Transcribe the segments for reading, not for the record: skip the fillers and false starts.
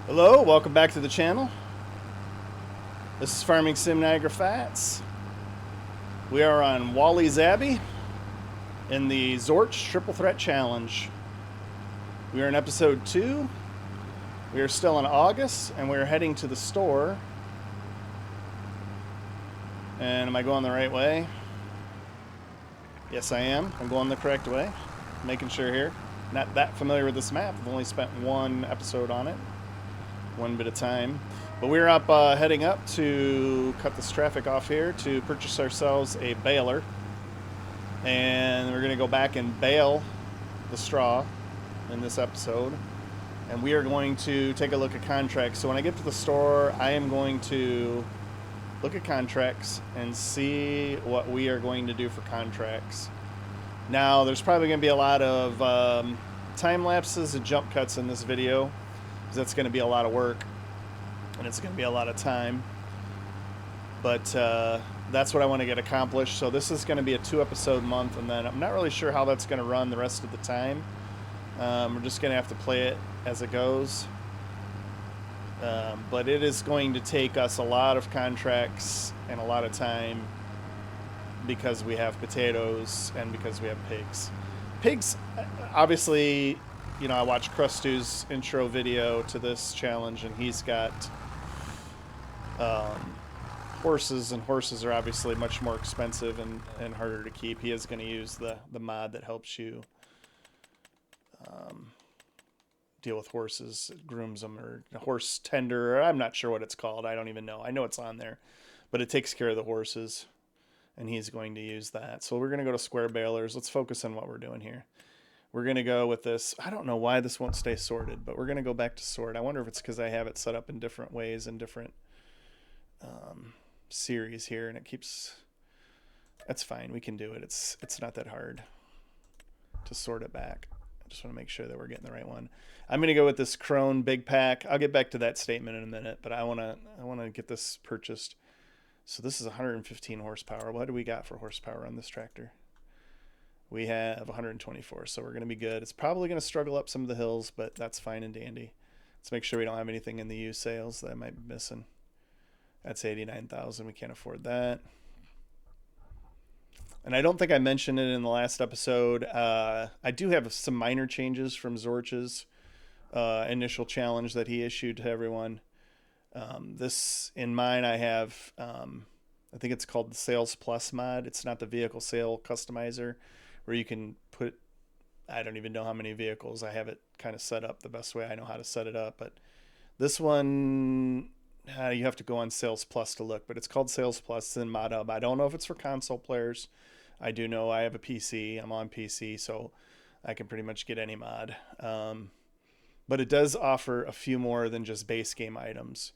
Hello, welcome back to the channel. This is Farming Sim Niagara Fats. We are on Wally Zabby in the Zorch Triple Threat Challenge. We are in episode 2. We are still in August and we are heading to the store. And am I going the right way? Yes, I am. I'm going the correct way. Making sure here. Not that familiar with this map. I've only spent one episode on it. One bit of time. But we're up heading up to cut this traffic off here to purchase ourselves a baler. And we're going to go back and bale the straw in this episode. And we are going to take a look at contracts. So when I get to the store, I am going to look at contracts and see what we are going to do for contracts. Now, there's probably going to be a lot of time lapses and jump cuts in this video. That's going to be a lot of work and it's going to be a lot of time, but that's what I want to get accomplished. So this is going to be a 2-episode month, and then I'm not really sure how that's going to run the rest of the time. We're just going to have to play it as it goes, but it is going to take us a lot of contracts and a lot of time because we have potatoes and because we have pigs, obviously. You know, I watched Crustu's intro video to this challenge, and he's got horses, and horses are obviously much more expensive and harder to keep. He is going to use the mod that helps you deal with horses, grooms them, or a horse tender, or I'm not sure what it's called. I don't even know. I know it's on there, but it takes care of the horses, and he's going to use that. So we're going to go to square balers. Let's focus on what we're doing here. We're going to go with this. I don't know why this won't stay sorted, but we're going to go back to sort. I wonder if it's because I have it set up in different ways in different series here, and it keeps... That's fine. We can do it. It's not that hard to sort it back. I just want to make sure that we're getting the right one. I'm going to go with this Krone Big Pack. I'll get back to that statement in a minute, but I want to get this purchased. So this is 115 horsepower. What do we got for horsepower on this tractor? We have 124, so we're going to be good. It's probably going to struggle up some of the hills, but that's fine and dandy. Let's make sure we don't have anything in the used sales that I might be missing. That's 89,000. We can't afford that. And I don't think I mentioned it in the last episode. I do have some minor changes from Zorch's initial challenge that he issued to everyone. This, in mine, I have, I think it's called the Sales Plus mod. It's not the vehicle sale customizer, where you can put, I don't even know how many vehicles. I have it kind of set up the best way I know how to set it up. But this one, you have to go on Sales Plus to look. But it's called Sales Plus. It's in Mod Hub. I don't know if it's for console players. I do know I have a PC. I'm on PC, so I can pretty much get any mod. But it does offer a few more than just base game items.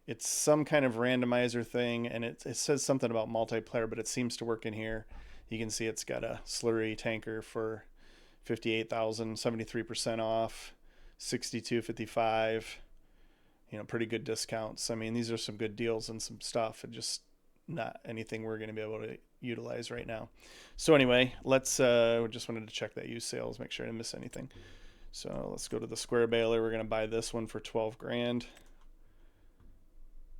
It's some kind of randomizer thing, and it says something about multiplayer, but it seems to work in here. You can see it's got a slurry tanker for 58,000, 73% off, 62.55. You know, pretty good discounts. I mean, these are some good deals and some stuff, and just not anything we're going to be able to utilize right now. So anyway, let's just wanted to check that used sales, make sure I didn't miss anything. So let's go to the square baler. We're going to buy this one for 12 grand.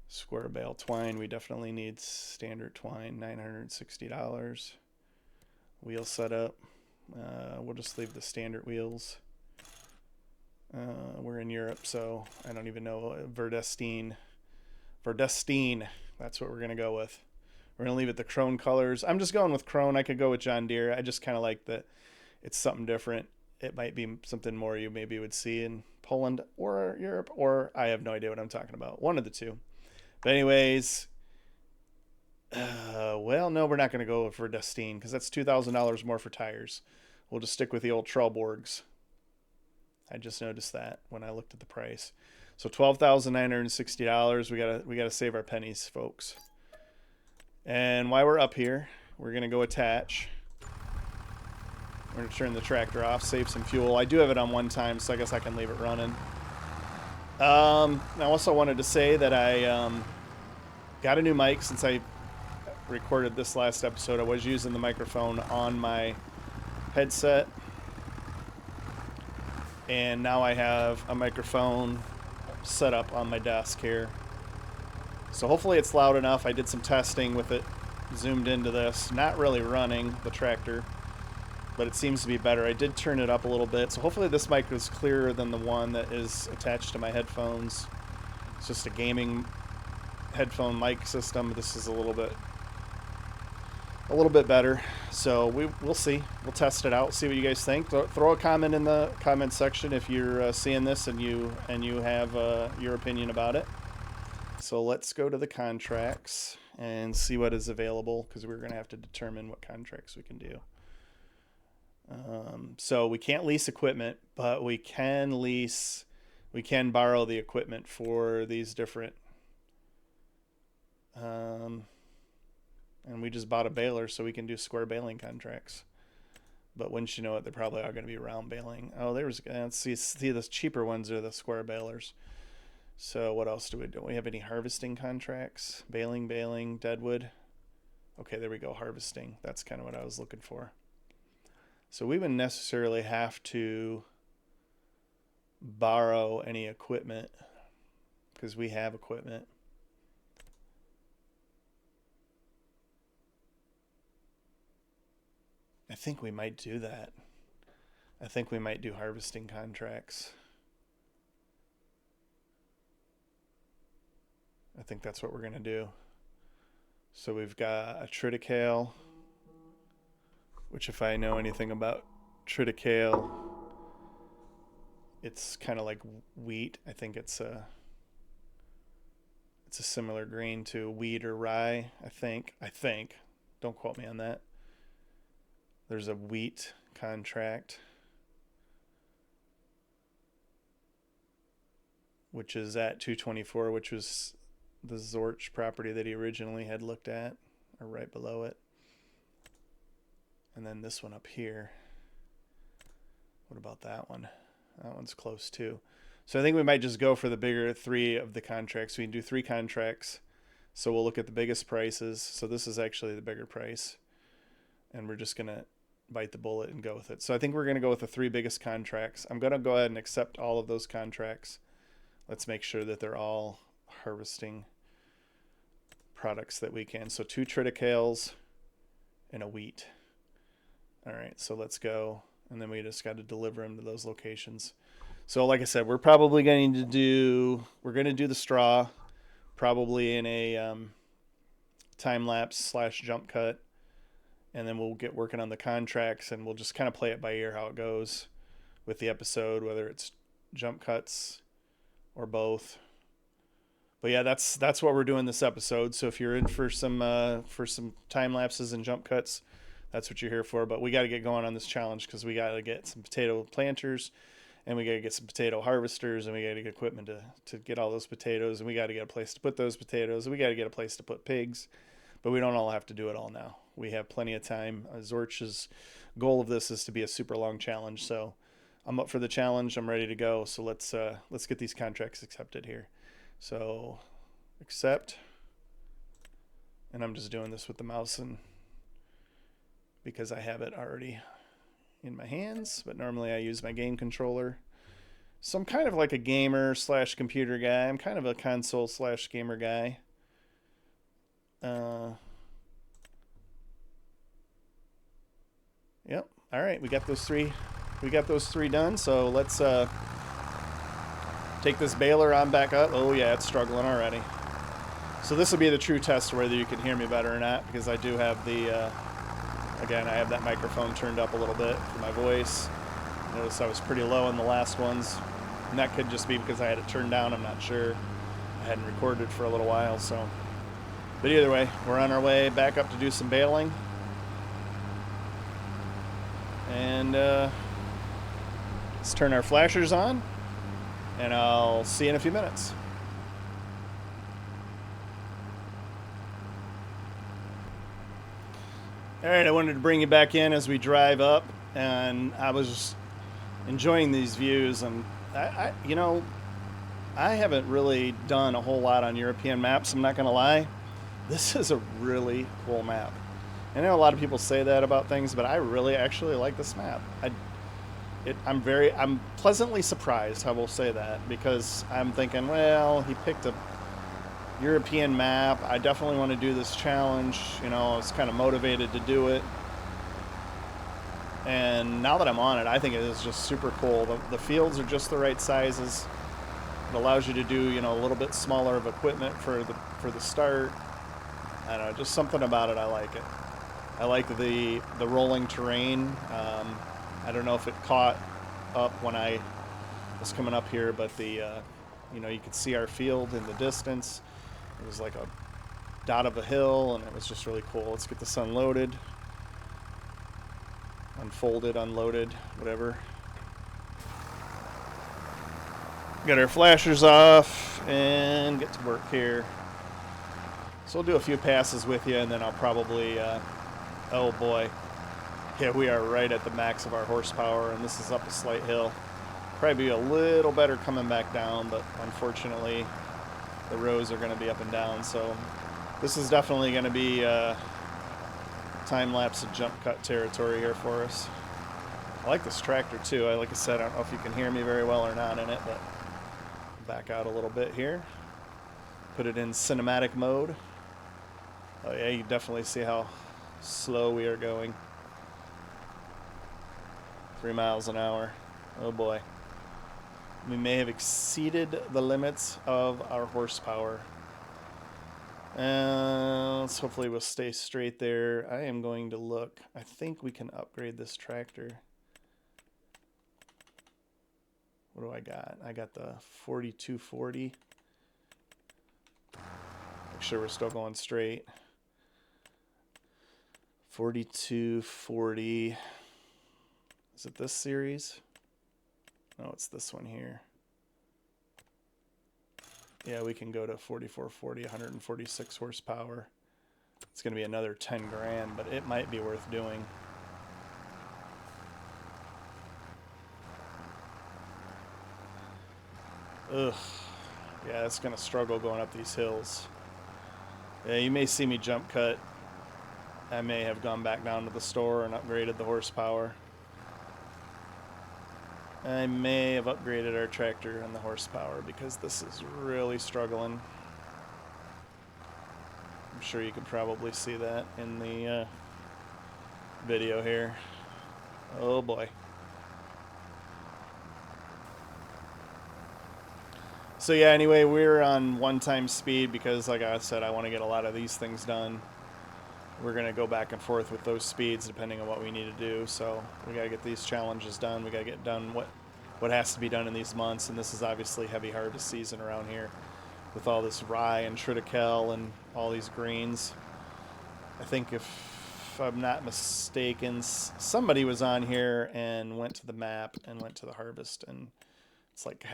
Square bale twine. We definitely need standard twine, $960. Wheel setup. We'll just leave the standard wheels. We're in Europe, so I don't even know. Verdestine. That's what we're going to go with. We're going to leave it the Krone colors. I'm just going with Krone. I could go with John Deere. I just kind of like that it's something different. It might be something more you maybe would see in Poland or Europe, or I have no idea what I'm talking about. One of the two. But anyways, well, no, we're not going to go for Destine because that's $2,000 more for tires. We'll just stick with the old Trelleborgs. I just noticed that when I looked at the price. So $12,960. We gotta save our pennies, folks. And while we're up here, we're going to go attach. We're going to turn the tractor off, save some fuel. I do have it on one time, so I guess I can leave it running. I also wanted to say that I got a new mic since I recorded this last episode. I was using the microphone on my headset, and now I have a microphone set up on my desk here. So hopefully it's loud enough. I did some testing with it zoomed into this. Not really running the tractor, but it seems to be better. I did turn it up a little bit, so hopefully this mic is clearer than the one that is attached to my headphones. It's just a gaming headphone mic system. This is a little bit better. So we'll see. We'll test it out. See what you guys think. Throw a comment in the comment section if you're seeing this and you have your opinion about it. So let's go to the contracts and see what is available, because we're going to have to determine what contracts we can do. So we can't lease equipment, but we can borrow the equipment for these different. And we just bought a baler, so we can do square baling contracts. But wouldn't you know it, they probably are going to be round baling. Oh, let's see the cheaper ones are the square balers. So what else do? We have any harvesting contracts? Baling, deadwood. Okay, there we go, harvesting. That's kind of what I was looking for. So we wouldn't necessarily have to borrow any equipment because we have equipment. I think we might do that. I think we might do harvesting contracts. I think that's what we're going to do. So we've got a triticale, which if I know anything about triticale, it's kind of like wheat. I think it's a similar grain to wheat or rye, I think. Don't quote me on that. There's a wheat contract, which is at 224, which was the Zorch property that he originally had looked at, or right below it. And then this one up here. What about that one? That one's close too. So I think we might just go for the bigger three of the contracts. We can do 3 contracts. So we'll look at the biggest prices. So this is actually the bigger price. And we're just going to bite the bullet and go with it. So I think we're going to go with the 3 biggest contracts. I'm going to go ahead and accept all of those contracts. Let's make sure that they're all harvesting products that we can. So 2 triticales and a wheat. All right, so let's go. And then we just got to deliver them to those locations. So like I said, we're probably going to do the straw, probably in a time-lapse / jump cut. And then we'll get working on the contracts, and we'll just kind of play it by ear how it goes with the episode, whether it's jump cuts or both. But yeah, that's what we're doing this episode. So if you're in for some time lapses and jump cuts, that's what you're here for. But we got to get going on this challenge because we got to get some potato planters, and we got to get some potato harvesters, and we got to get equipment to get all those potatoes, and we got to get a place to put those potatoes, and we got to get a place to put pigs. But we don't all have to do it all now. We have plenty of time. Zorch's goal of this is to be a super long challenge, so I'm up for the challenge. I'm ready to go. So let's get these contracts accepted here. So accept, and I'm just doing this with the mouse and because I have it already in my hands, but normally I use my game controller. So I'm kind of like a gamer / computer guy. I'm kind of a console / gamer guy. Yep. All right, we got those three done. So let's take this baler on back up. Oh yeah, it's struggling already. So this will be the true test whether you can hear me better or not, because I do have the again, I have that microphone turned up a little bit for my voice. Notice I was pretty low in the last ones, and that could just be because I had it turned down. I'm not sure. I hadn't recorded for a little while, so. But either way, we're on our way back up to do some baling. And let's turn our flashers on, and I'll see you in a few minutes. All right, I wanted to bring you back in as we drive up, and I was enjoying these views, and I haven't really done a whole lot on European maps, I'm not going to lie. This is a really cool map. I know a lot of people say that about things, but I really actually like this map. I'm pleasantly surprised, I will say that, because I'm thinking, well, he picked a European map. I definitely want to do this challenge. You know, I was kind of motivated to do it. And now that I'm on it, I think it is just super cool. The fields are just the right sizes. It allows you to do, you know, a little bit smaller of equipment for the start. I don't know, just something about it. I like it. I like the rolling terrain. I don't know if it caught up when I was coming up here, but you know, you could see our field in the distance. It was like a dot of a hill, and it was just really cool. Let's get this unloaded. Unfolded, unloaded, whatever. Get our flashers off and get to work here. So we'll do a few passes with you, and then I'll probably, oh boy. Yeah, we are right at the max of our horsepower, and this is up a slight hill. Probably be a little better coming back down, but unfortunately the rows are going to be up and down. So this is definitely going to be time-lapse and jump cut territory here for us. I like this tractor too. Like I said, I don't know if you can hear me very well or not in it, but back out a little bit here. Put it in cinematic mode. Oh yeah, you can definitely see how slow we are going. 3 miles an hour. Oh boy. We may have exceeded the limits of our horsepower. Let's hopefully we'll stay straight there. I am going to look. I think we can upgrade this tractor. What do I got? I got the 4240. Make sure we're still going straight. 4240. Is it this series? No, it's this one here. Yeah, we can go to 4440, 146 horsepower. It's going to be another 10 grand, but it might be worth doing. Ugh. Yeah, it's going to struggle going up these hills. Yeah, you may see me jump cut. I may have gone back down to the store and upgraded the horsepower. I may have upgraded our tractor and the horsepower because this is really struggling. I'm sure you can probably see that in the video here. Oh boy. So yeah, anyway, we're on 1x speed because, like I said, I want to get a lot of these things done. We're going to go back and forth with those speeds depending on what we need to do. So we got to get these challenges done. We got to get done what has to be done in these months. And this is obviously heavy harvest season around here with all this rye and triticale and all these greens. I think if I'm not mistaken, somebody was on here and went to the map and went to the harvest, and it's like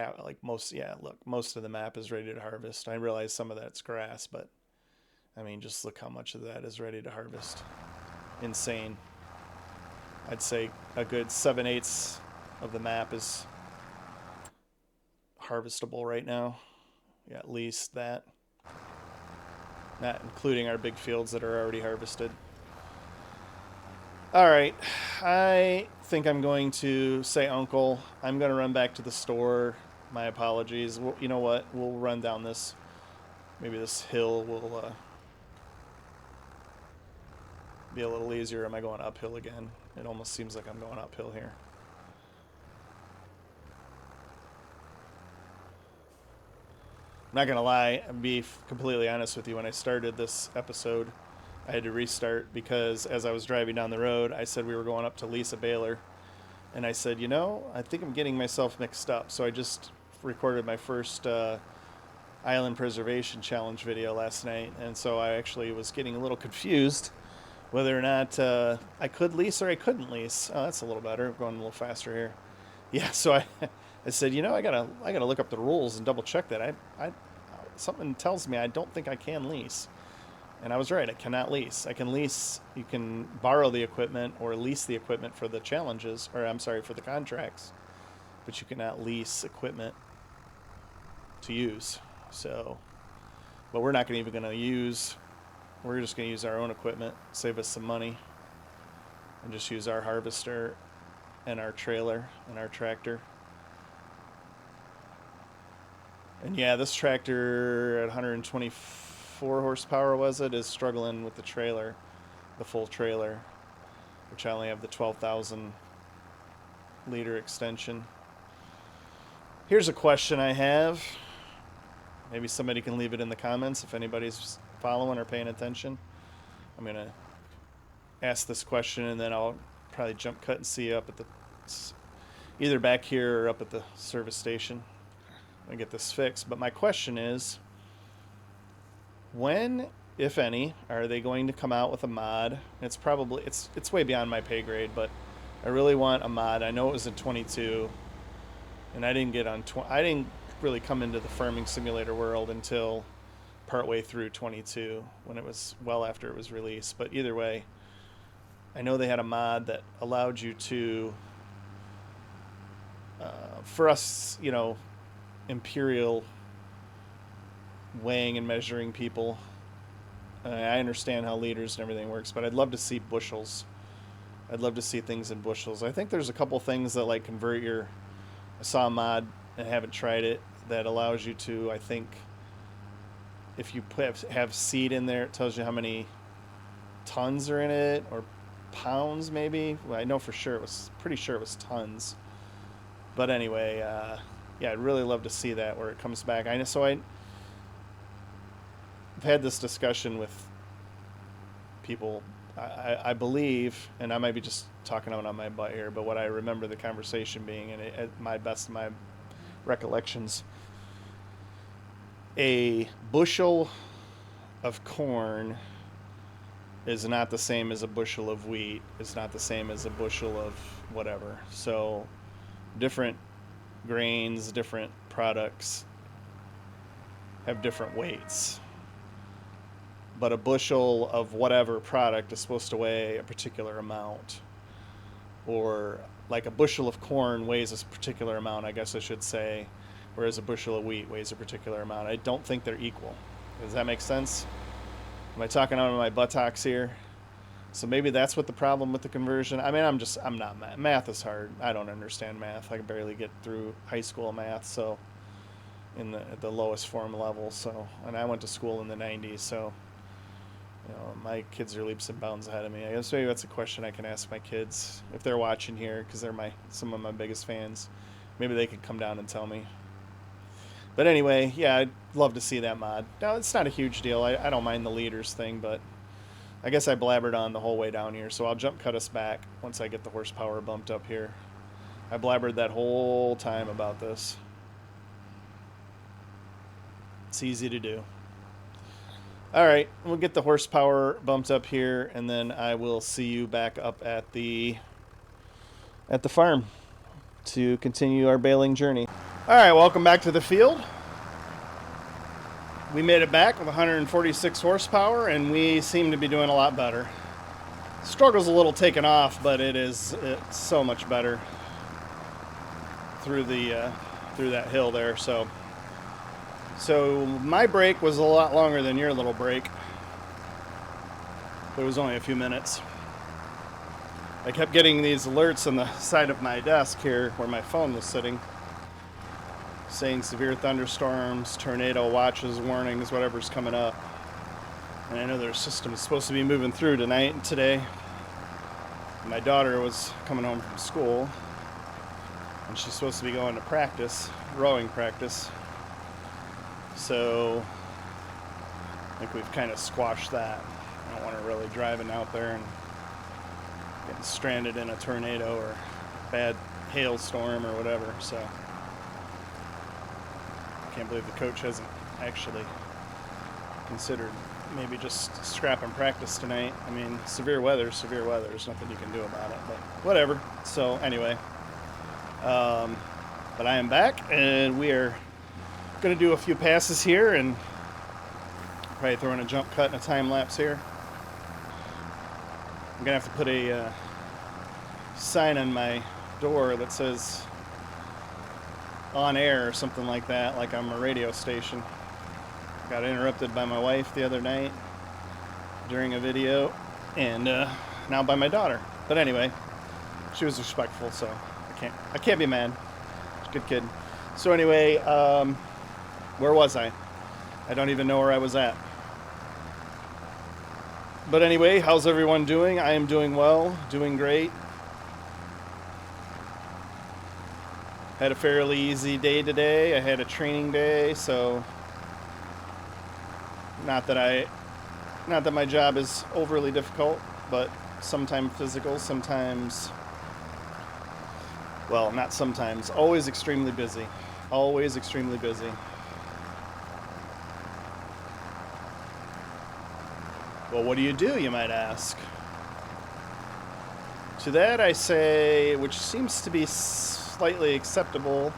most, yeah, look, most of the map is ready to harvest. I realize some of that's grass, but I mean, just look how much of that is ready to harvest. Insane. I'd say a good 7/8 of the map is harvestable right now. Yeah, at least that. Not including our big fields that are already harvested. All right, I think I'm going to say uncle. I'm going to run back to the store. My apologies. Well, you know what? We'll run down this. Maybe this hill will be a little easier. Am I going uphill again? It almost seems like I'm going uphill here. I'm not going to lie, and be completely honest with you. When I started this episode, I had to restart because as I was driving down the road, I said we were going up to Lisa Baylor. And I said, you know, I think I'm getting myself mixed up. So I just recorded my first Island Preservation Challenge video last night. And so I actually was getting a little confused whether or not I could lease or I couldn't lease. Oh, that's a little better. I'm going a little faster here. Yeah, so I said, you know, I gotta look up the rules and double check that. Something tells me I don't think I can lease. And I was right. I cannot lease. I can lease. You can borrow the equipment or lease the equipment for the challenges, or I'm sorry, for the contracts, but you cannot lease equipment to use. So, but we're not even going to use. We're just going to use our own equipment, save us some money, and just use our harvester and our trailer and our tractor. And yeah, this tractor at 124 horsepower, was it, is struggling with the trailer, the full trailer, which I only have the 12,000 liter extension. Here's a question I have. Maybe somebody can leave it in the comments if anybody's following or paying attention. I'm going to ask this question, and then I'll probably jump cut and see you up at the, either back here or up at the service station. I'm going to get this fixed. But my question is, when, if any, are they going to come out with a mod? It's probably, it's way beyond my pay grade, but I really want a mod. I know it was in 22, and I didn't get on, I didn't really come into the farming simulator world until partway through 22, when it was well after it was released. But either way, I know they had a mod that allowed you to, for us, you know, imperial weighing and measuring people, I understand how liters and everything works, but I'd love to see bushels. I'd love to see things in bushels. I think there's a couple things that like convert your, I saw a mod and haven't tried it, that allows you to, I think, if you have seed in there, it tells you how many tons are in it, or pounds maybe. Well, I know for sure, it was pretty sure it was tons. But anyway, yeah, I'd really love to see that where it comes back. I've had this discussion with people, I believe, and I might be just talking out on my butt here, but what I remember the conversation being, and at my best of my recollections, a bushel of corn is not the same as a bushel of wheat, is not the same as a bushel of whatever. So different grains, different products have different weights. But a bushel of whatever product is supposed to weigh a particular amount. Or like a bushel of corn weighs a particular amount, I guess I should say, whereas a bushel of wheat weighs a particular amount. I don't think they're equal. Does that make sense? Am I talking out of my buttocks here? So maybe that's what the problem with the conversion. I mean, I'm not math is hard. I don't understand math. I can barely get through high school math, so at the lowest form level. So, and I went to school in the 90s, so you know, my kids are leaps and bounds ahead of me. I guess maybe that's a question I can ask my kids if they're watching here, because they're some of my biggest fans. Maybe they could come down and tell me. But anyway, yeah, I'd love to see that mod. Now, it's not a huge deal. I don't mind the liters thing, but I guess I blabbered on the whole way down here, so I'll jump cut us back once I get the horsepower bumped up here. I blabbered that whole time about this. It's easy to do. All right, we'll get the horsepower bumped up here, and then I will see you back up at the farm to continue our baling journey. All right, welcome back to the field. We made it back with 146 horsepower, and we seem to be doing a lot better. Struggle's a little taken off, but it's so much better through that hill there. So my break was a lot longer than your little break, but it was only a few minutes. I kept getting these alerts on the side of my desk here where my phone was sitting, saying severe thunderstorms, tornado watches, warnings, whatever's coming up. And I know their system is supposed to be moving through tonight and today. My daughter was coming home from school, and she's supposed to be going to practice, rowing practice. So I think we've kind of squashed that. I don't want her really driving out there and getting stranded in a tornado or bad hailstorm or whatever. So I can't believe the coach hasn't actually considered maybe just scrapping practice tonight. I mean, severe weather. There's nothing you can do about it, but whatever. So anyway, but I am back, and we are going to do a few passes here and probably throw in a jump cut and a time lapse here. I'm going to have to put a sign on my door that says on air or something like that, like I'm a radio station. Got interrupted by my wife the other night during a video, and now by my daughter. But anyway, she was respectful, so I can't be mad. She's a good kid. So anyway, where was I? I don't even know where I was at. But anyway, how's everyone doing? I am doing well, doing great. Had a fairly easy day today. I had a training day, so not that my job is overly difficult, but sometimes physical, sometimes, well, not sometimes, always extremely busy. Always extremely busy. Well, what do, you might ask? To that I say, which seems to be slightly acceptable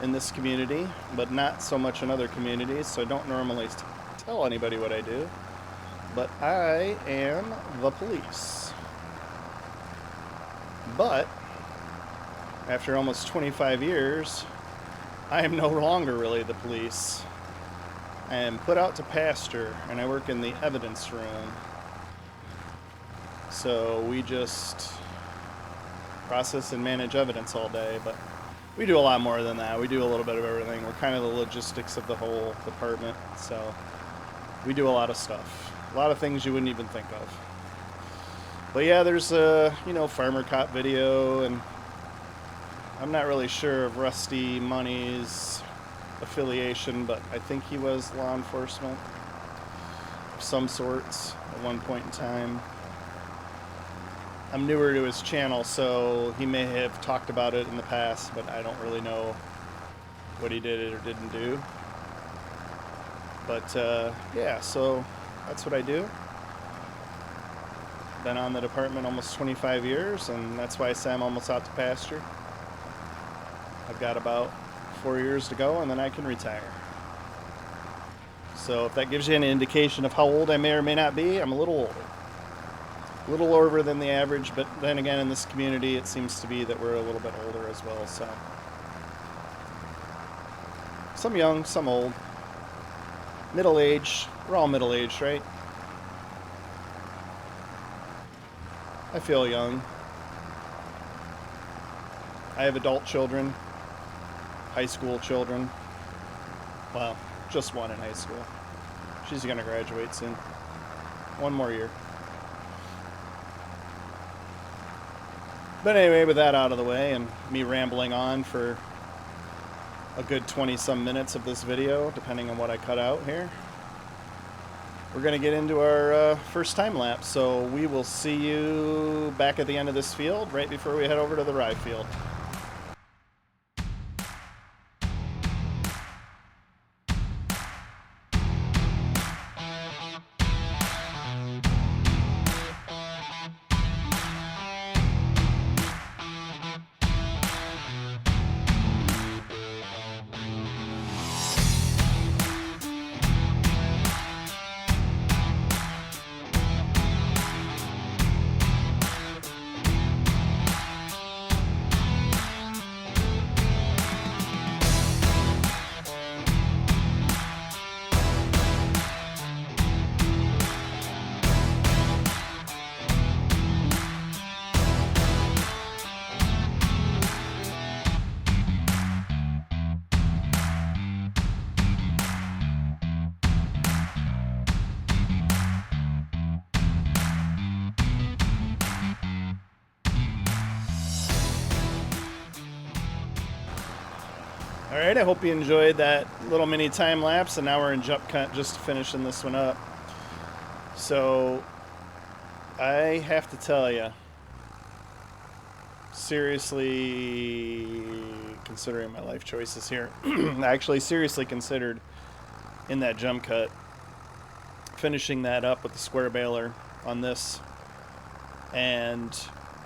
in this community, but not so much in other communities, so I don't normally tell anybody what I do, but I am the police. But after almost 25 years, I am no longer really the police. I am put out to pasture, and I work in the evidence room. So we just process and manage evidence all day, but we do a lot more than that. We do a little bit of everything. We're kind of the logistics of the whole department, so we do a lot of stuff. A lot of things you wouldn't even think of. But yeah, there's a, farmer cop video, and I'm not really sure of Rusty Money's affiliation, but I think he was law enforcement of some sorts at one point in time. I'm newer to his channel, so he may have talked about it in the past, but I don't really know what he did or didn't do. But yeah, so that's what I do. Been on the department almost 25 years, and that's why I say I'm almost out to pasture. I've got about 4 years to go, and then I can retire. So if that gives you any indication of how old I may or may not be, I'm a little older. A little older than the average, but then again, in this community, it seems to be that we're a little bit older as well, so. Some young, some old. Middle-aged. We're all middle-aged, right? I feel young. I have adult children. High school children. Well, just one in high school. She's going to graduate soon. One more year. But anyway, with that out of the way and me rambling on for a good 20-some minutes of this video, depending on what I cut out here, we're going to get into our first time lapse. So we will see you back at the end of this field, right before we head over to the rye field. Alright, I hope you enjoyed that little mini time lapse, and now we're in jump cut just finishing this one up. So, I have to tell you, seriously considering my life choices here, I actually seriously considered in that jump cut finishing that up with the square baler on this, and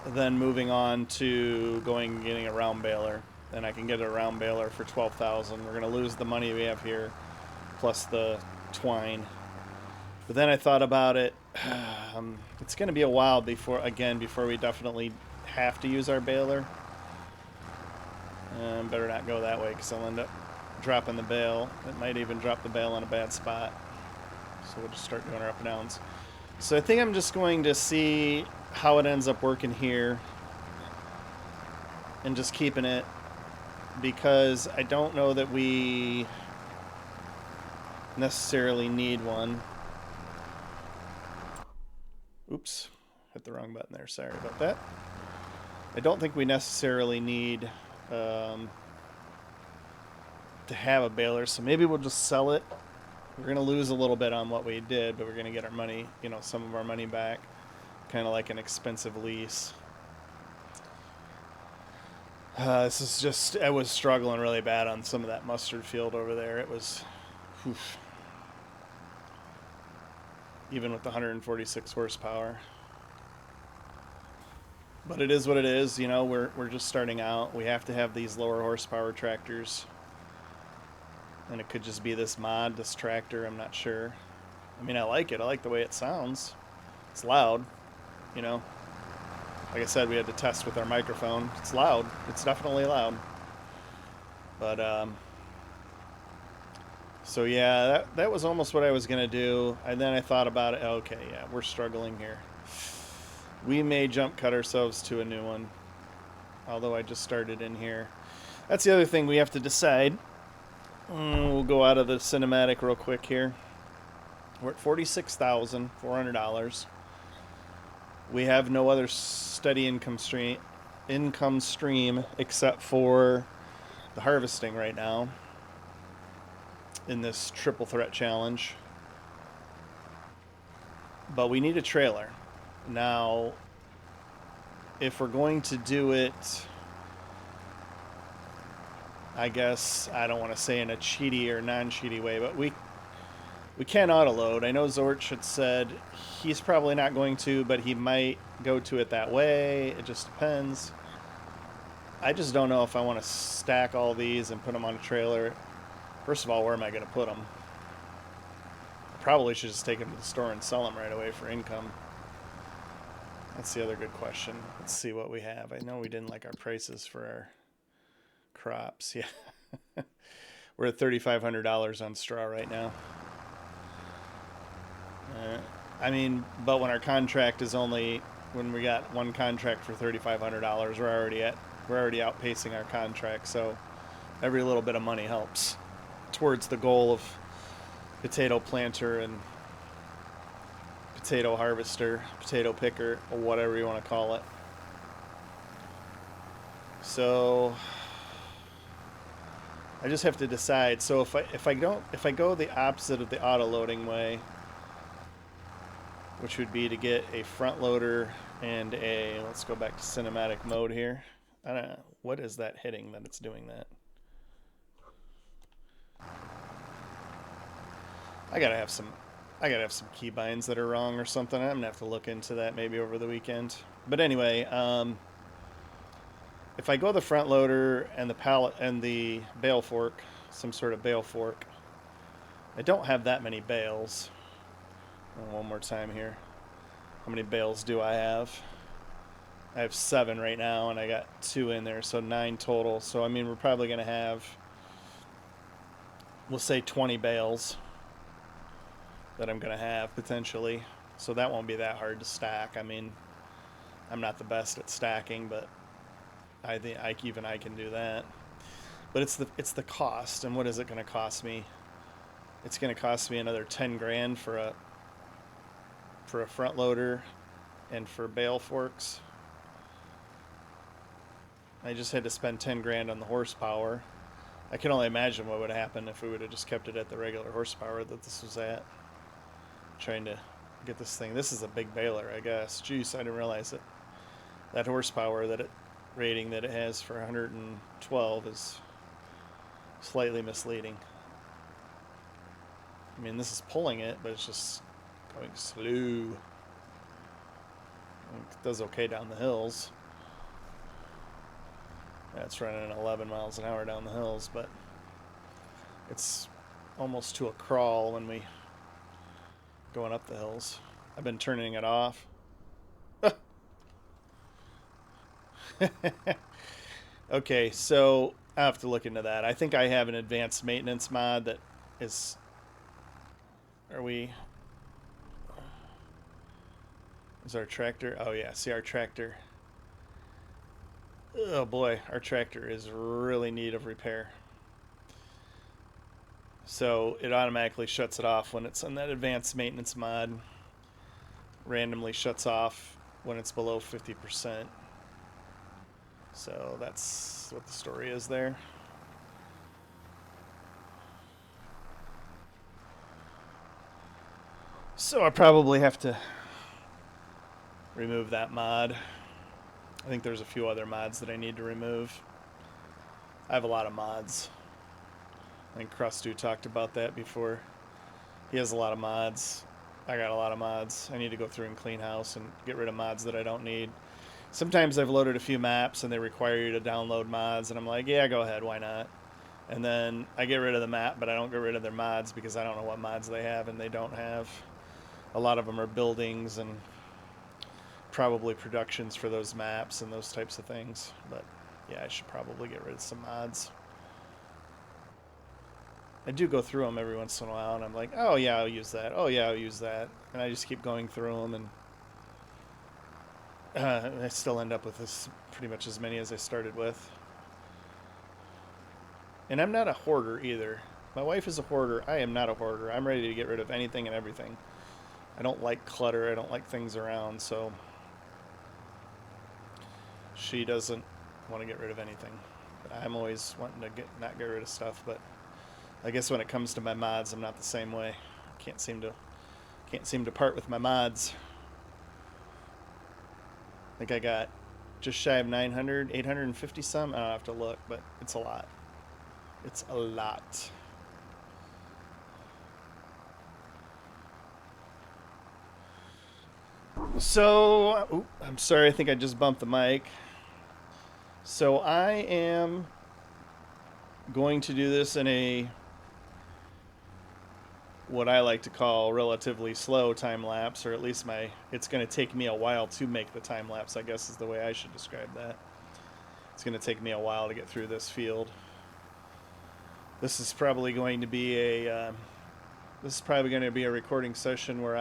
then moving on to going and getting a round baler. Then I can get a round baler for $12,000. We're going to lose the money we have here, plus the twine. But then I thought about it. It's going to be a while before we definitely have to use our baler. Better not go that way, because I'll end up dropping the bale. It might even drop the bale in a bad spot. So we'll just start doing our up and downs. So I think I'm just going to see how it ends up working here. and just keeping it, because I don't know that we necessarily need one. Oops, hit the wrong button there. Sorry about that. I don't think we necessarily need to have a baler, so maybe we'll just sell it. We're going to lose a little bit on what we did, but we're going to get our money, you know, some of our money back. Kind of like an expensive lease. This is just, I was struggling really bad on some of that mustard field over there. It was, oof. Even with the 146 horsepower. But it is what it is, you know, we're just starting out. We have to have these lower horsepower tractors. And it could just be this mod, this tractor, I'm not sure. I mean, I like it. I like the way it sounds. It's loud, you know. Like I said, we had to test with our microphone. It's loud. It's definitely loud. But, so yeah, that was almost what I was going to do. And then I thought about it. Okay, yeah, we're struggling here. We may jump cut ourselves to a new one. Although I just started in here. That's the other thing we have to decide. We'll go out of the cinematic real quick here. We're at $46,400. We have no other steady income stream except for the harvesting right now in this triple threat challenge. But we need a trailer. Now, if we're going to do it, I guess, I don't want to say in a cheaty or non-cheaty way, but we can auto-load. I know Zorch had said he's probably not going to, but he might go to it that way. It just depends. I just don't know if I want to stack all these and put them on a trailer. First of all, where am I going to put them? I probably should just take them to the store and sell them right away for income. That's the other good question. Let's see what we have. I know we didn't like our prices for our crops. Yeah. We're at $3,500 on straw right now. I mean, but when our contract is only, when we got one contract for $3,500, we're already outpacing our contract. So every little bit of money helps towards the goal of potato planter and potato harvester, potato picker, or whatever you want to call it. So I just have to decide. So if I go the opposite of the auto loading way, which would be to get a front loader and a, let's go back to cinematic mode here. I don't know, what is that hitting that it's doing that? I gotta have some keybinds that are wrong or something. I'm gonna have to look into that maybe over the weekend. But anyway, if I go the front loader and the pallet and the bale fork, some sort of bale fork, I don't have that many bales. One more time here. How many bales do I have? I have 7 right now, and I got 2 in there, so 9 total. So, I mean, we're probably going to have, we'll say 20 bales that I'm going to have, potentially. So that won't be that hard to stack. I mean, I'm not the best at stacking, but I think even I can do that. But it's the cost, and what is it going to cost me? It's going to cost me another 10 grand for a front loader and for bale forks. I just had to spend 10 grand on the horsepower. I can only imagine what would happen if we would have just kept it at the regular horsepower that this was at. Trying to get this thing. This is a big baler, I guess. Jeez, I didn't realize it. That horsepower rating that it has for 112 is slightly misleading. I mean, this is pulling it, but it's just going slow. It does okay down the hills. Yeah, it's running at 11 miles an hour down the hills, but it's almost to a crawl when we going up the hills. I've been turning it off. Okay, so I have to look into that. I think I have an advanced maintenance mod that is... Is our tractor? Oh yeah, see our tractor. Oh boy, our tractor is really in need of repair. So it automatically shuts it off when it's on that advanced maintenance mod. Randomly shuts off when it's below 50%. So that's what the story is there. So I probably have to remove that mod. I think there's a few other mods that I need to remove. I have a lot of mods. I think Crustu talked about that before. He has a lot of mods. I got a lot of mods. I need to go through and clean house and get rid of mods that I don't need. Sometimes I've loaded a few maps and they require you to download mods, and I'm like, yeah, go ahead, why not? And then I get rid of the map, but I don't get rid of their mods because I don't know what mods they have and they don't have. A lot of them are buildings and probably productions for those maps and those types of things. But yeah, I should probably get rid of some mods. I do go through them every once in a while, and I'm like, oh yeah, I'll use that. Oh yeah, I'll use that. And I just keep going through them, and I still end up with this pretty much as many as I started with. And I'm not a hoarder either. My wife is a hoarder. I am not a hoarder. I'm ready to get rid of anything and everything. I don't like clutter. I don't like things around, so she doesn't want to get rid of anything. But I'm always wanting to not get rid of stuff, but I guess when it comes to my mods, I'm not the same way. Can't seem to part with my mods. I think I got just shy of 900, 850 some. I don't have to look, but it's a lot. It's a lot. So, I'm sorry, I think I just bumped the mic. So I am going to do this in a what I like to call relatively slow time lapse, or at least it's going to take me a while to make the time lapse, I guess is the way I should describe that. It's going to take me a while to get through this field. This is probably going to be a recording session where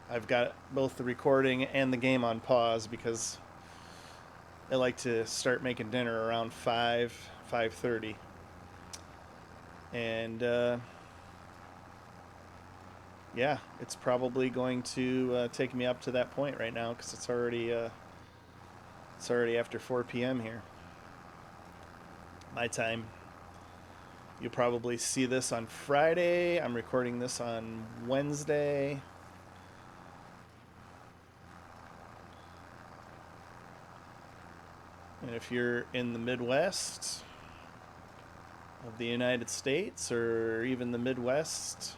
I've got both the recording and the game on pause because I like to start making dinner around 5:30, and yeah, it's probably going to take me up to that point right now because it's already after 4 p.m. here, my time. You'll probably see this on Friday. I'm recording this on Wednesday. And if you're in the Midwest of the United States, or even the Midwest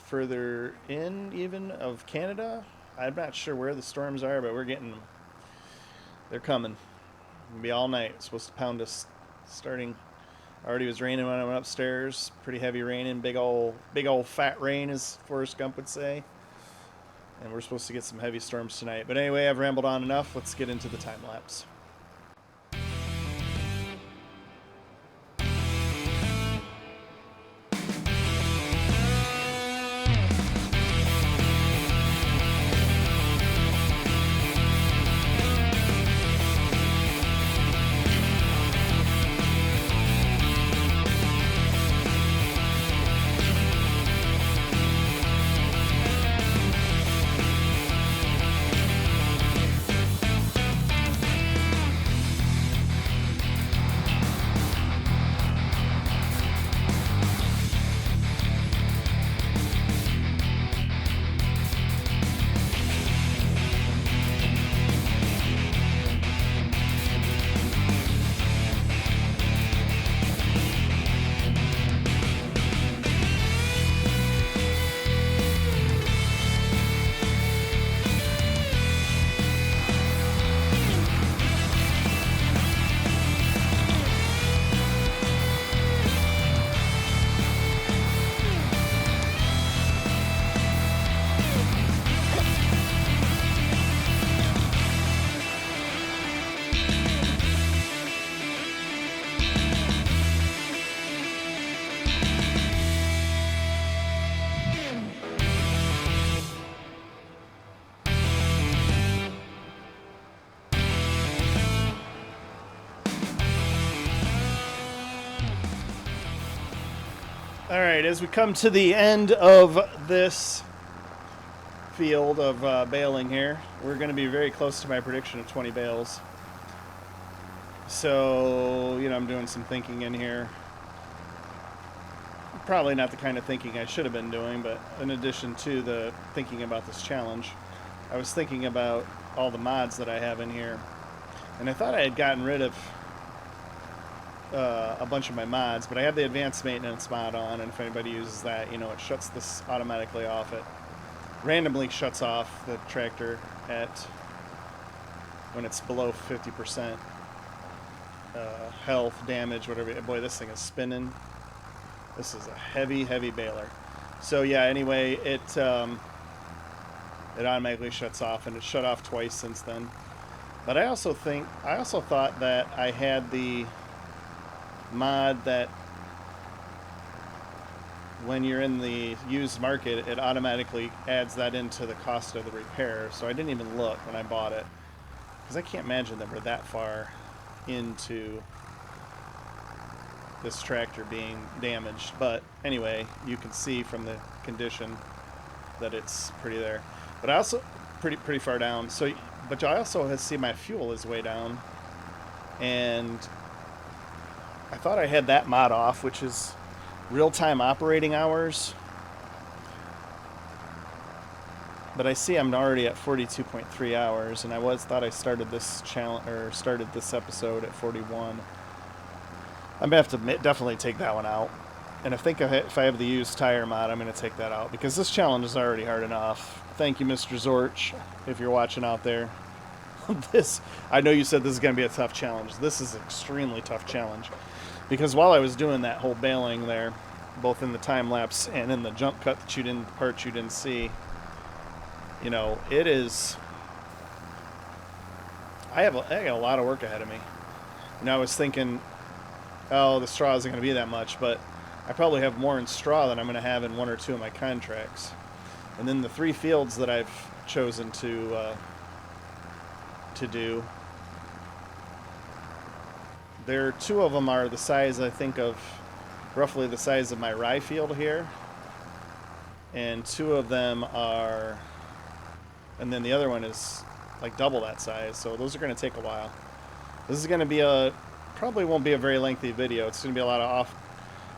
further in even of Canada, I'm not sure where the storms are, but we're getting them. They're coming. It'll be all night. It's supposed to pound us starting. Already was raining when I went upstairs. Pretty heavy raining. Big old fat rain, as Forrest Gump would say. And we're supposed to get some heavy storms tonight. But anyway, I've rambled on enough. Let's get into the time lapse. All right, as we come to the end of this field of baling here, we're going to be very close to my prediction of 20 bales. So, you know, I'm doing some thinking in here. Probably not the kind of thinking I should have been doing, but in addition to the thinking about this challenge, I was thinking about all the mods that I have in here. And I thought I had gotten rid of a bunch of my mods, but I have the advanced maintenance mod on, and if anybody uses that, you know, it shuts this automatically off. It randomly shuts off the tractor at when it's below 50% health, damage, whatever. Boy, this thing is spinning. This is a heavy, heavy baler. So yeah, anyway, it automatically shuts off, and it's shut off twice since then. But I also thought that I had the mod that when you're in the used market, it automatically adds that into the cost of the repair. So I didn't even look when I bought it, because I can't imagine that we're that far into this tractor being damaged. But anyway, you can see from the condition that it's pretty there. But I also pretty far down. So, but I also see my fuel is way down, and I thought I had that mod off, which is real-time operating hours. But I see I'm already at 42.3 hours, and I thought I started this challenge or started this episode at 41. I'm gonna have to definitely take that one out. And if I have the used tire mod, I'm gonna take that out, because this challenge is already hard enough. Thank you, Mr. Zorch, if you're watching out there. I know you said this is gonna be a tough challenge. This is an extremely tough challenge, because while I was doing that whole baling there, both in the time lapse and in the jump cut that the parts you didn't see, you know, it is. I got a lot of work ahead of me. You know, I was thinking, oh, the straw isn't going to be that much, but I probably have more in straw than I'm going to have in one or two of my contracts. And then the 3 fields that I've chosen to do, there 2 of them are the size, I think, of roughly the size of my rye field here, and 2 of them are, and then the other one is like double that size. So those are going to take a while. This is going to be probably won't be a very lengthy video. It's going to be a lot of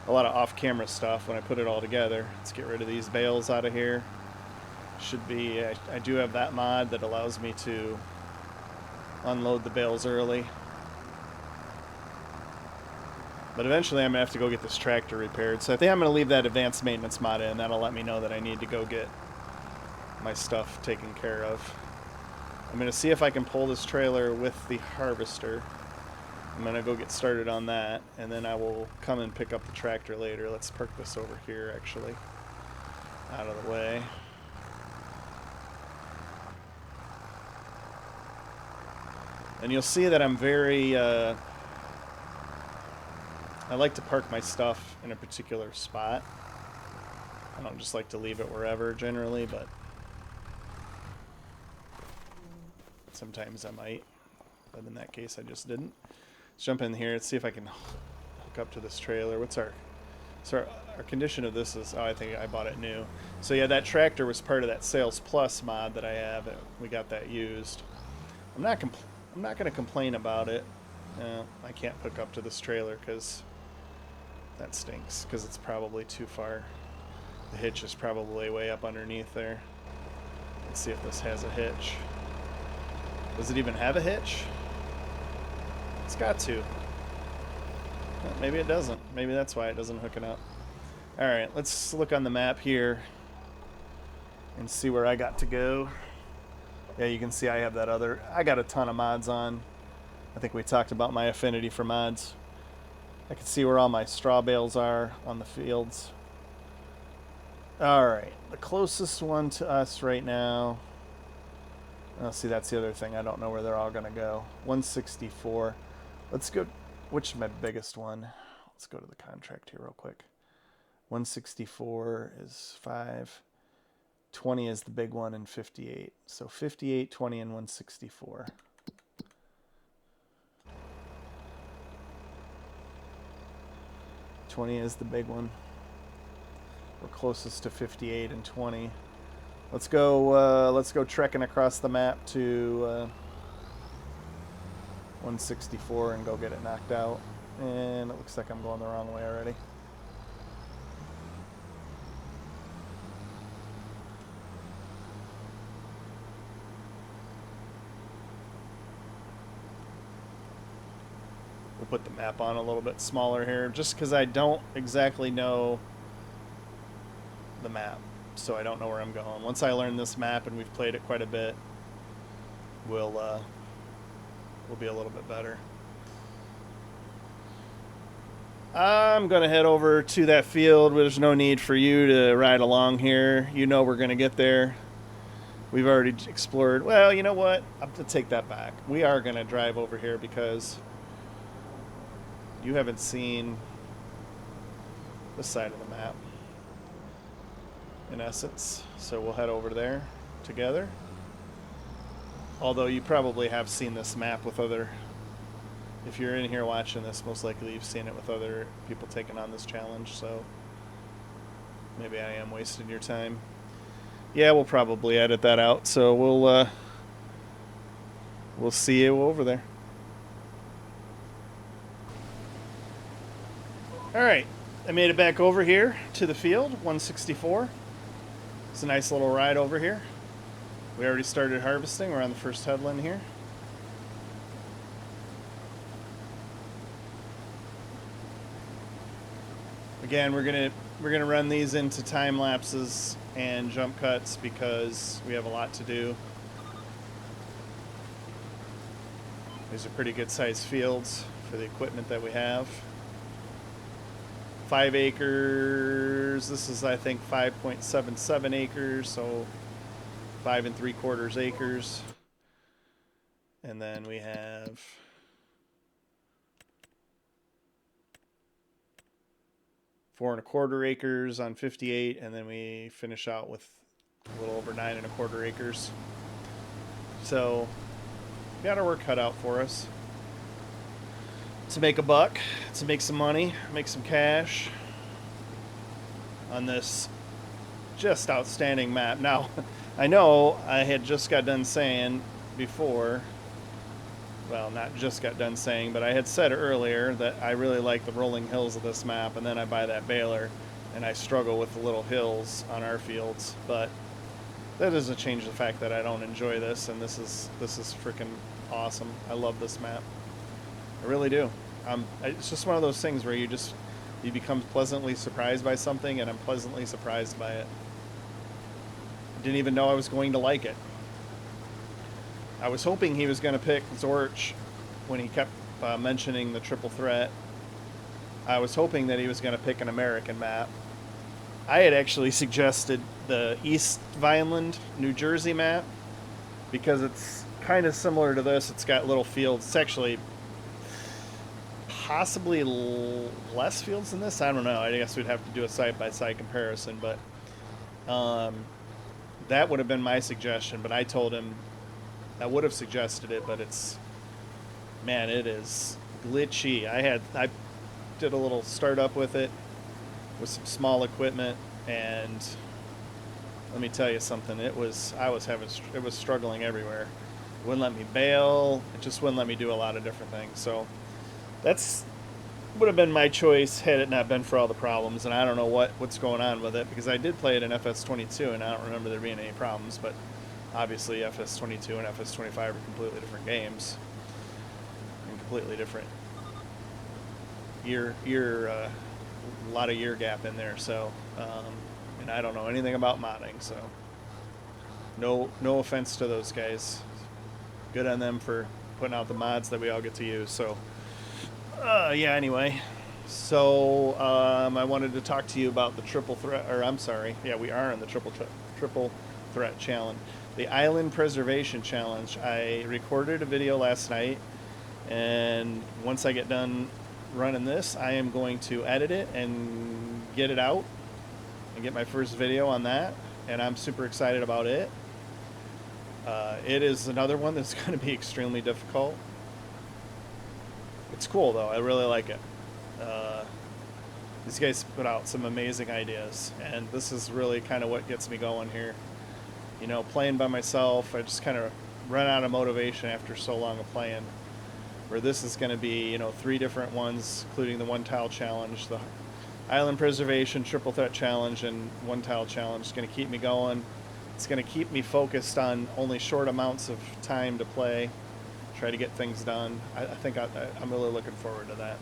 off-camera stuff when I put it all together. Let's get rid of these bales out of here. Should be, I do have that mod that allows me to unload the bales early. But eventually I'm going to have to go get this tractor repaired. So I think I'm going to leave that advanced maintenance mod in. That'll let me know that I need to go get my stuff taken care of. I'm going to see if I can pull this trailer with the harvester. I'm going to go get started on that, and then I will come and pick up the tractor later. Let's park this over here, actually, out of the way. And you'll see that I'm very, I like to park my stuff in a particular spot. I don't just like to leave it wherever, generally, but sometimes I might. But in that case, I just didn't. Let's jump in here. Let's see if I can hook up to this trailer. What's our condition of this is, oh, I think I bought it new. So yeah, that tractor was part of that Sales Plus mod that I have. We got that used. I'm not going to complain about it. I can't hook up to this trailer because that stinks, because it's probably too far. The hitch is probably way up underneath there. Let's see if this has a hitch. Does it even have a hitch? It's got to. Well, maybe it doesn't. Maybe that's why it doesn't hook it up. Alright, let's look on the map here and see where I got to go. Yeah, you can see I have I got a ton of mods on. I think we talked about my affinity for mods. I can see where all my straw bales are on the fields. Alright, the closest one to us right now. Oh, see, that's the other thing. I don't know where they're all going to go. 164. Let's go. Which is my biggest one? Let's go to the contract here real quick. 164 is 5. 20 is the big one, and 58. So 58, 20, and 164. $20 is the big one. We're closest to 58 and 20. Let's go trekking across the map to 164 and go get it knocked out. And it looks like I'm going the wrong way already. We'll put the map on a little bit smaller here, just because I don't exactly know the map. So I don't know where I'm going. Once I learn this map and we've played it quite a bit, we'll be a little bit better. I'm going to head over to that field. There's no need for you to ride along here. You know we're going to get there. We've already explored. Well, you know what? I'm going to take that back. We are going to drive over here because you haven't seen this side of the map, in essence. So we'll head over there together. Although you probably have seen this map with other... If you're in here watching this, most likely you've seen it with other people taking on this challenge, so maybe I am wasting your time. Yeah, we'll probably edit that out, so we'll see you over there. Alright, I made it back over here to the field, 164. It's a nice little ride over here. We already started harvesting. We're on the first headland here. Again, we're gonna run these into time lapses and jump cuts because we have a lot to do. These are pretty good sized fields for the equipment that we have. 5 acres. This is, I think, 5.77 acres, so 5 3/4 acres. And then we have 4 1/4 acres on 58, and then we finish out with a little over 9 1/4 acres. So we got our work cut out for us to make a buck, to make some money, make some cash on this just outstanding map. Now, I know I had just got done saying before, well, not just got done saying, but I had said earlier that I really like the rolling hills of this map, and then I buy that baler and I struggle with the little hills on our fields. But that doesn't change the fact that I don't enjoy this, and this is freaking awesome. I love this map. I really do. It's just one of those things where you become pleasantly surprised by something, and I'm pleasantly surprised by it. I didn't even know I was going to like it. I was hoping he was going to pick Zorch when he kept mentioning the triple threat. I was hoping that he was going to pick an American map. I had actually suggested the East Vineland, New Jersey map because it's kind of similar to this. It's got little fields. It's actually possibly less fields than this. I don't know. I guess we'd have to do a side-by-side comparison, but that would have been my suggestion. But I told him I would have suggested it, but it's, man, it is glitchy. I did a little startup with it with some small equipment, and let me tell you something. It was struggling everywhere. It wouldn't let me bale. It just wouldn't let me do a lot of different things. So that's would have been my choice had it not been for all the problems. And I don't know what's going on with it, because I did play it in FS22 and I don't remember there being any problems. But obviously FS22 and FS25 are completely different games and completely different a lot of year gap in there. So and I don't know anything about modding, so no offense to those guys. Good on them for putting out the mods that we all get to use. So yeah, anyway, so I wanted to talk to you about the triple threat, or I'm sorry, yeah, we are in the triple threat challenge, the island preservation challenge. I recorded a video last night, and once I get done running this, I am going to edit it and get it out and get my first video on that, and I'm super excited about it. It is another one that's going to be extremely difficult. It's cool though. I really like it. These guys put out some amazing ideas, and this is really kind of what gets me going here. You know, playing by myself, I just kind of run out of motivation after so long of playing. Where this is going to be, you know, 3 different ones, including the 1 tile challenge, the island preservation, triple threat challenge, and 1 tile challenge. It's going to keep me going. It's going to keep me focused on only short amounts of time to play, try to get things done. I think I'm really looking forward to that.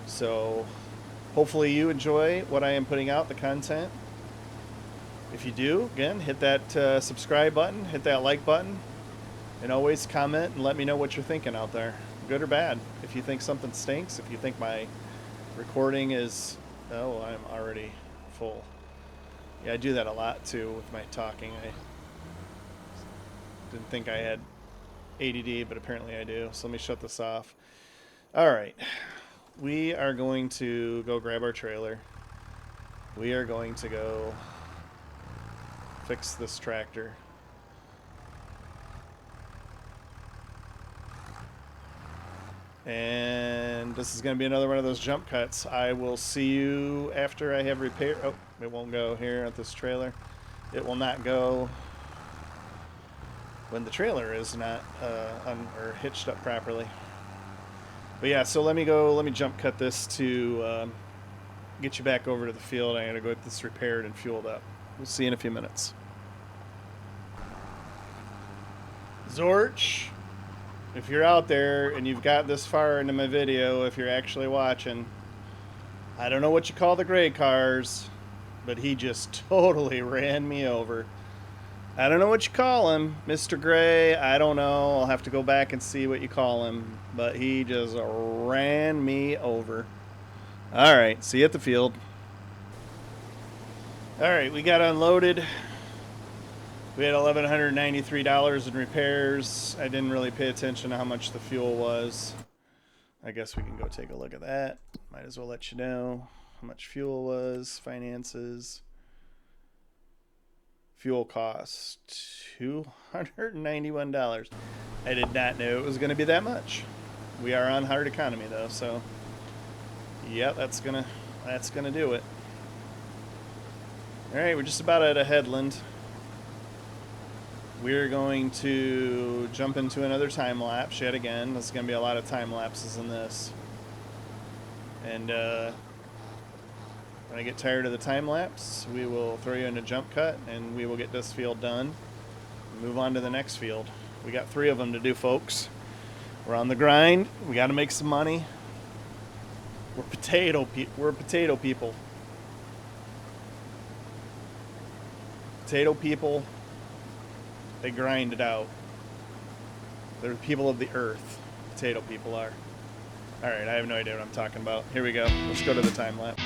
So hopefully you enjoy what I am putting out, the content. If you do, again, hit that subscribe button, hit that like button, and always comment and let me know what you're thinking out there, good or bad. If you think something stinks, if you think my recording is, oh, I'm already full. Yeah, I do that a lot too with my talking. I didn't think I had ADD, but apparently I do. So let me shut this off. All right. We are going to go grab our trailer. We are going to go fix this tractor. And this is going to be another one of those jump cuts. I will see you after I have repaired. Oh, it won't go here at this trailer. It will not go when the trailer is not or hitched up properly. But yeah, so let me jump cut this to get you back over to the field. I gotta go get this repaired and fueled up. We'll see you in a few minutes. Zorch, if you're out there and you've got this far into my video, if you're actually watching, I don't know what you call the gray cars, but he just totally ran me over. I don't know what you call him, Mr. Gray. I don't know. I'll have to go back and see what you call him. But he just ran me over. All right. See you at the field. All right. We got unloaded. We had $1,193 in repairs. I didn't really pay attention to how much the fuel was. I guess we can go take a look at that. Might as well let you know how much fuel was, finances. Fuel cost $291. I did not know it was going to be that much. We are on hard economy though, so yeah, that's gonna do it. All right, we're just about at a headland. We're going to jump into another time lapse yet again. There's going to be a lot of time lapses in this, and when I get tired of the time lapse, we will throw you in a jump cut and we will get this field done and move on to the next field. We got 3 of them to do, folks. We're on the grind. We got to make some money. We're potato people. Potato people, they grind it out. They're the people of the earth. Potato people are. All right, I have no idea what I'm talking about. Here we go. Let's go to the time lapse.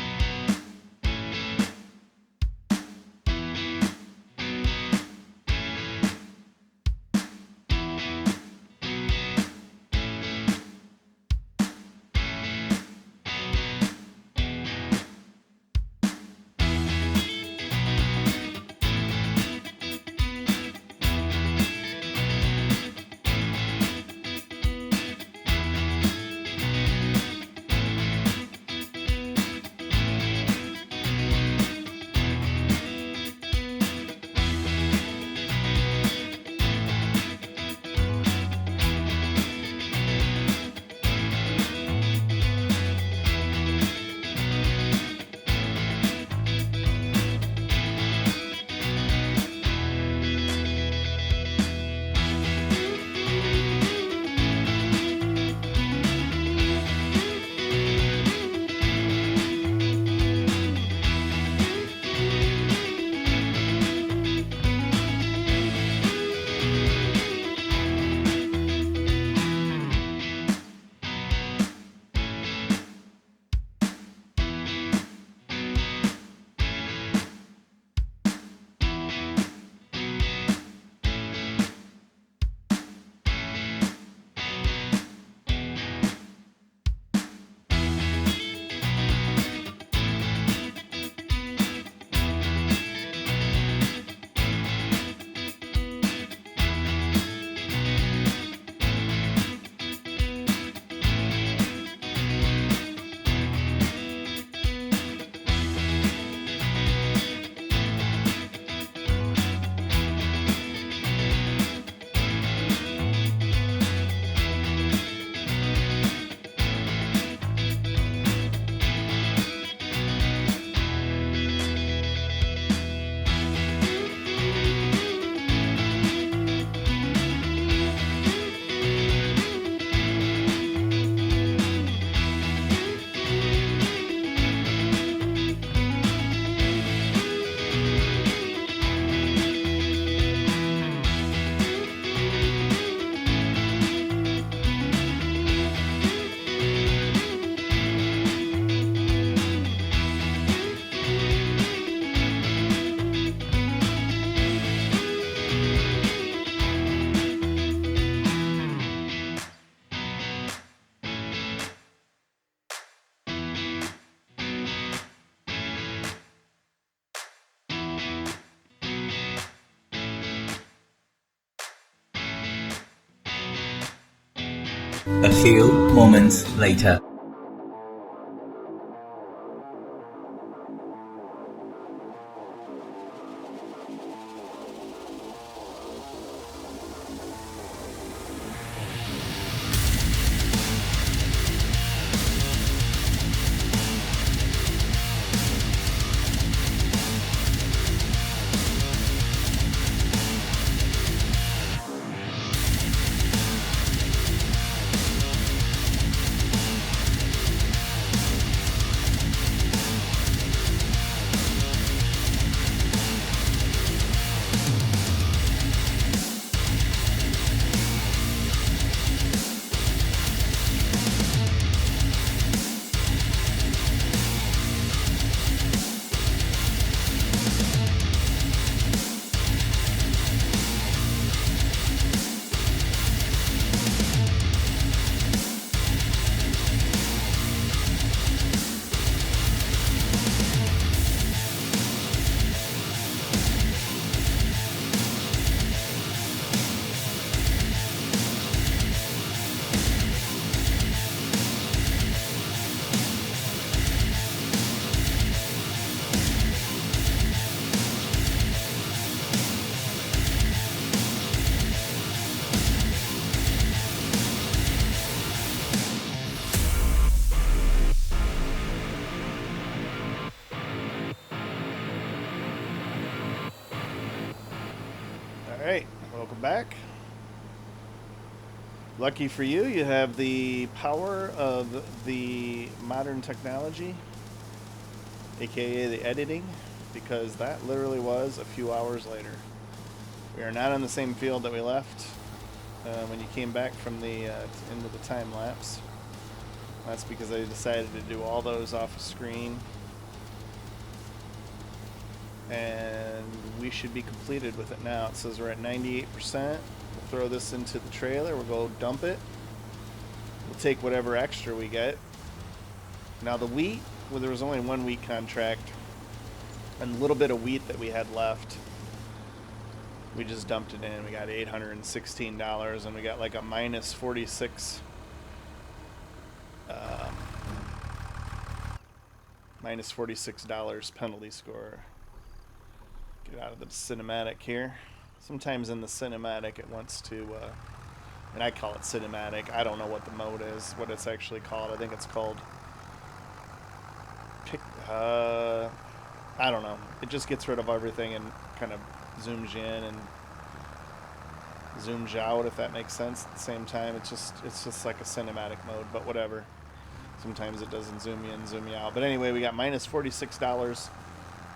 A few moments later. Alright, welcome back. Lucky for you, you have the power of the modern technology, aka the editing, because that literally was a few hours later. We are not on the same field that we left when you came back from the into the time lapse. That's because I decided to do all those off the screen. And we should be completed with it now. It says we're at 98%. We'll throw this into the trailer. We'll go dump it. We'll take whatever extra we get. Now the wheat, well, there was only 1 wheat contract, and a little bit of wheat that we had left, we just dumped it in. We got $816, and we got like a minus 46 minus $46 penalty score. Get out of the cinematic here. Sometimes in the cinematic it wants to, and I call it cinematic. I don't know what the mode is, what it's actually called. I think it's called I don't know. It just gets rid of everything and kind of zooms you in and zooms you out, if that makes sense. At the same time, it's just like a cinematic mode, but whatever. Sometimes it doesn't zoom you in, zoom you out. But anyway, we got minus $46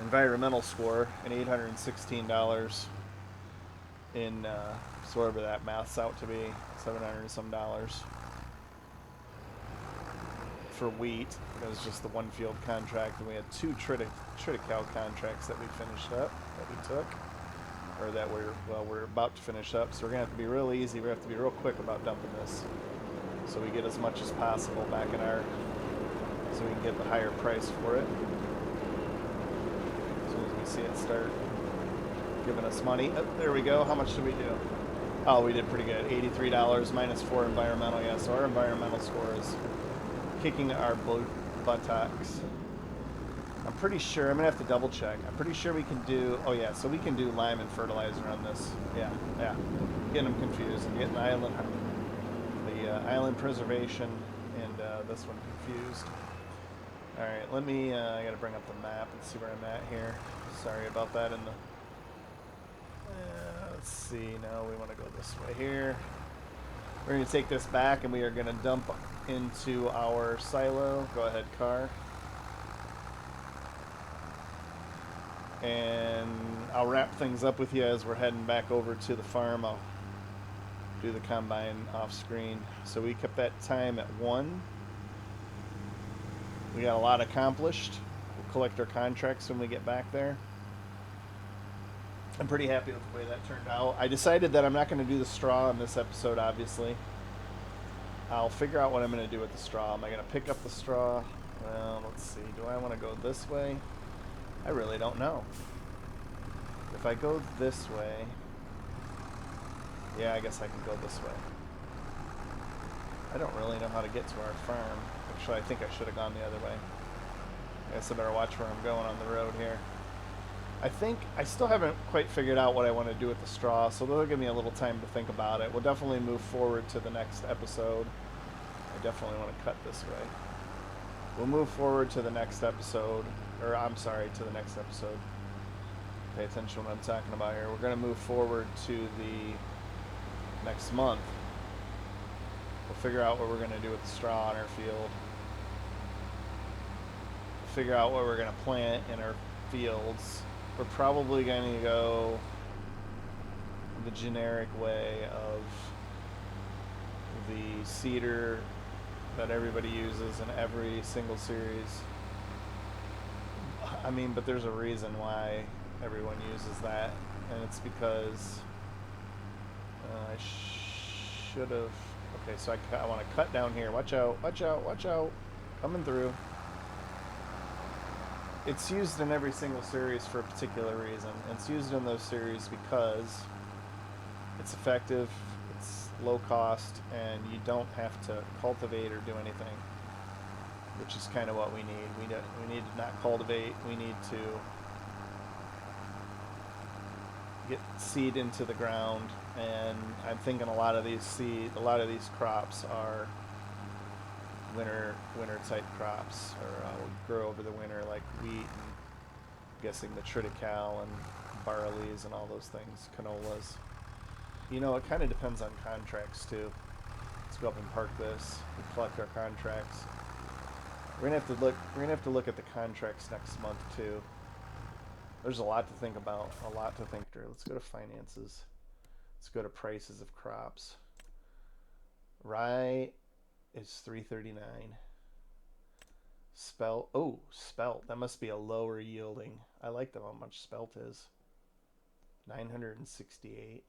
environmental score and $816 in so whatever that maths out to be, $700 and some for wheat. It was just the 1 field contract, and we had 2 triticale contracts that we finished up, that we took, or that we're about to finish up. So we're gonna have to be real easy. We have to be real quick about dumping this, so we get as much as possible back in our, so we can get the higher price for it. As soon as we see it start giving us money. Oh, there we go. How much did we do? Oh, we did pretty good. $83 minus 4 environmental. Yeah, so our environmental score is kicking our buttocks. I'm pretty sure, I'm gonna have to double check. I'm pretty sure we can do, oh yeah, so we can do lime and fertilizer on this. Yeah. Getting them confused. I'm getting the island preservation and this one confused. All right, let me, I gotta bring up the map and see where I'm at here. Sorry about that in the, let's see, now we wanna go this way here. We're gonna take this back and we are gonna dump into our silo. Go ahead, car. And I'll wrap things up with you as we're heading back over to the farm. I'll do the combine off screen. So we kept that time at 1. We got a lot accomplished. We'll collect our contracts when we get back there. I'm pretty happy with the way that turned out. I decided that I'm not going to do the straw in this episode, obviously. I'll figure out what I'm going to do with the straw. Am I going to pick up the straw? Well, let's see. Do I want to go this way? I really don't know. If I go this way... Yeah, I guess I can go this way. I don't really know how to get to our farm. Actually, I think I should have gone the other way. I guess I better watch where I'm going on the road here. I think I still haven't quite figured out what I want to do with the straw, so that'll give me a little time to think about it. We'll definitely move forward to the next episode. I definitely want to cut this way. We'll move forward to the next episode, or I'm sorry, to the next episode. Pay attention to what I'm talking about here. We're going to move forward to the next month. We'll figure out what we're going to do with the straw in our field. We'll figure out what we're going to plant in our fields. We're probably going to go the generic way of the cedar that everybody uses in every single series. I mean, but there's a reason why everyone uses that, and it's because I should have. Okay, so I want to cut down here. Watch out! Watch out! Watch out! Coming through. It's used in every single series for a particular reason. It's used in those series because it's effective, it's low cost, and you don't have to cultivate or do anything, which is kind of what we need. We need to not cultivate. We need to get seed into the ground, and I'm thinking a lot of these crops are winter type crops, or will grow over the winter, like wheat, and I'm guessing the triticale and barleys and all those things, canolas. You know, it kind of depends on contracts too. Let's go up and park this. We collect our contracts. We're gonna have to look at the contracts next month too. There's a lot to think about. A lot to think through. Let's go to finances. Let's go to prices of crops. Rye is $3.39. Spelt. Oh, spelt. That must be a lower yielding. I like how much spelt is. 968.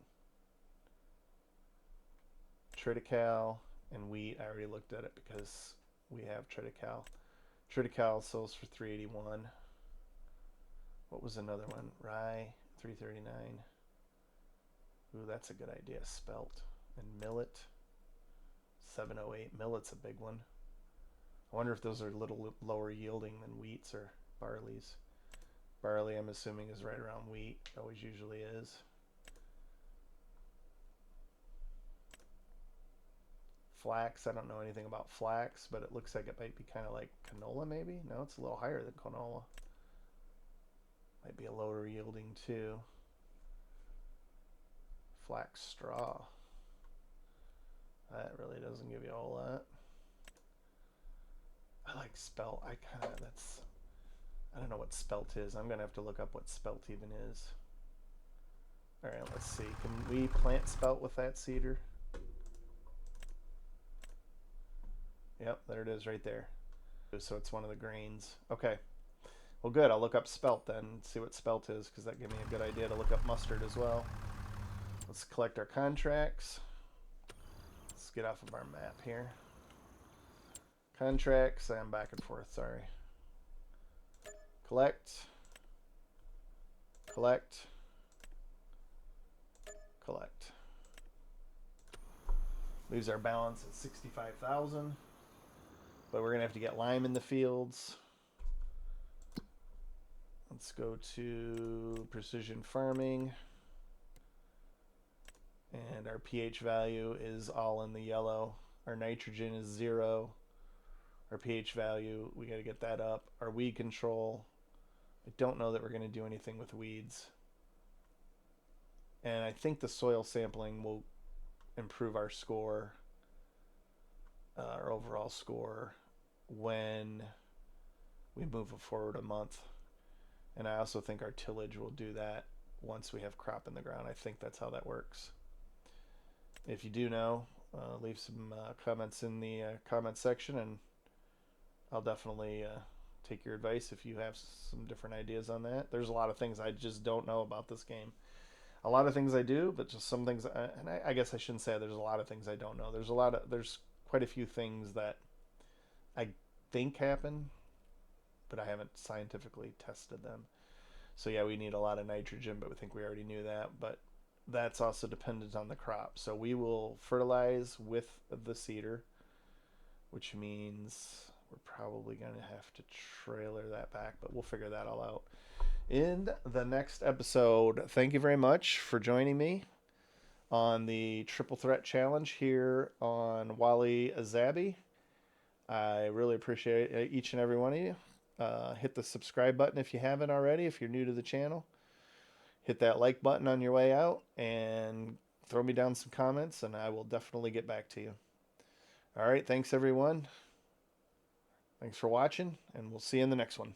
Triticale and wheat. I already looked at it because we have triticale. Triticale sells for $3.81. What was another one? Rye, $3.39. Ooh, that's a good idea. Spelt. And millet, $7.08. Millet's a big one. I wonder if those are a little lower yielding than wheats or barleys. Barley, I'm assuming, is right around wheat. Always usually is. Flax, I don't know anything about flax, but it looks like it might be kind of like canola maybe. No, it's a little higher than canola. Might be a lower yielding too. Flax straw. That really doesn't give you a whole lot. I like spelt. I don't know what spelt is. I'm gonna have to look up what spelt even is. All right, let's see. Can we plant spelt with that cedar? Yep, there it is right there. So it's one of the grains. Okay. Well, good. I'll look up spelt then and see what spelt is, because that gave me a good idea to look up mustard as well. Let's collect our contracts. Let's get off of our map here. Contracts. I'm back and forth. Sorry. Collect. Collect. Collect. Leaves our balance at 65,000. But we're going to have to get lime in the fields. Let's go to precision farming. And our pH value is all in the yellow. Our nitrogen is 0. Our pH value, we got to get that up. Our weed control, I don't know that we're going to do anything with weeds. And I think the soil sampling will improve our score, our overall score, when we move forward a month. And I also think our tillage will do that once we have crop in the ground. I think that's how that works. If you do know, leave some comments in the comment section, and I'll definitely take your advice if you have some different ideas on that. There's a lot of things I just don't know about this game. A lot of things I do, but just some things, and I guess I shouldn't say there's a lot of things I don't know. There's quite a few things that I think happen, but I haven't scientifically tested them. So yeah, we need a lot of nitrogen, but we think we already knew that. But that's also dependent on the crop. So we will fertilize with the cedar. which means we're probably going to have to trailer that back, but we'll figure that all out in the next episode. Thank you very much for joining me on the Triple Threat Challenge here on Wally Zabby. I really appreciate each and every one of you. Hit the subscribe button if you haven't already, if you're new to the channel. Hit that like button on your way out and throw me down some comments, and I will definitely get back to you. All right, thanks everyone. Thanks for watching, and we'll see you in the next one.